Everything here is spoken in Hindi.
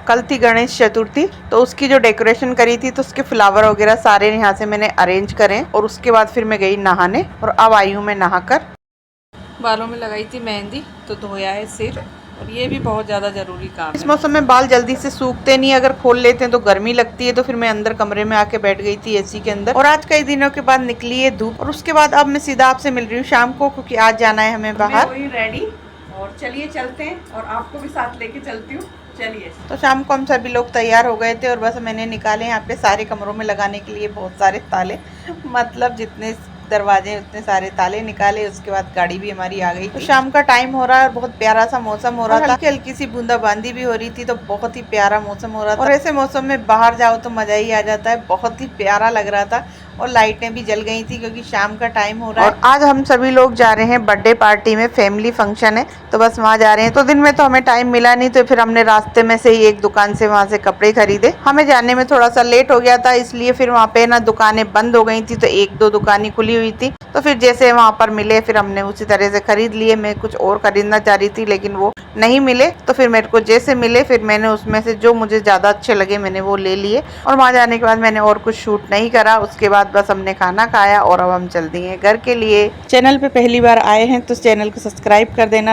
कल थी गणेश चतुर्थी, तो उसकी जो डेकोरेशन करी थी तो उसके फ्लावर वगैरह सारे यहाँ से मैंने अरेंज करे और उसके बाद फिर मैं गई नहाने और अब आई हूँ मैं नहाकर। बालों में लगाई थी मेहंदी तो धोया है सिर, और ये भी बहुत ज़्यादा ज़रूरी काम है। इस मौसम में बाल जल्दी से सूखते नहीं, अगर खोल लेते हैं तो गर्मी लगती है, तो फिर मैं अंदर कमरे में आके बैठ गई थी एसी के अंदर। और आज कई दिनों के बाद निकली है धूप, और उसके बाद अब मैं सीधा आपसे मिल रही हूँ शाम को, क्योंकि आज जाना है हमें बाहर। रेडी और चलिए चलते हैं, और आपको भी साथ लेके चलती हूँ। चलिए। तो शाम को हम सभी लोग तैयार हो गए थे और बस मैंने निकाले यहाँ पे सारे कमरों में लगाने के लिए बहुत सारे ताले, मतलब जितने दरवाजे उतने सारे ताले निकाले। उसके बाद गाड़ी भी हमारी आ गई। तो शाम का टाइम हो रहा है और बहुत प्यारा सा मौसम हो रहा था, हल्की हल्की सी बूंदाबांदी भी हो रही थी, तो बहुत ही प्यारा मौसम हो रहा था। और ऐसे मौसम में बाहर जाओ तो मजा ही आ जाता है, बहुत ही प्यारा लग रहा था। और लाइटें भी जल गई थी क्योंकि शाम का टाइम हो रहा है। और आज हम सभी लोग जा रहे हैं बर्थडे पार्टी में, फैमिली फंक्शन है, तो बस वहाँ जा रहे हैं। तो दिन में तो हमें टाइम मिला नहीं, तो फिर हमने रास्ते में से ही एक दुकान से वहाँ से कपड़े खरीदे। हमें जाने में थोड़ा सा लेट हो गया था, इसलिए फिर वहाँ पे ना दुकानें बंद हो गई थी, तो एक दो दुकानें खुली हुई थी, तो फिर जैसे वहाँ पर मिले फिर हमने उसी तरह से खरीद लिए। मैं कुछ और खरीदना चाह रही थी लेकिन वो नहीं मिले, तो फिर मेरे को जैसे मिले फिर मैंने उसमें से जो मुझे ज़्यादा अच्छे लगे मैंने वो ले लिए। और वहाँ जाने के बाद मैंने और कुछ शूट नहीं करा। उसके बाद बस हमने खाना खाया और अब हम चल दिए घर के लिए। चैनल पे पहली बार आए हैं तो चैनल को सब्सक्राइब कर देना।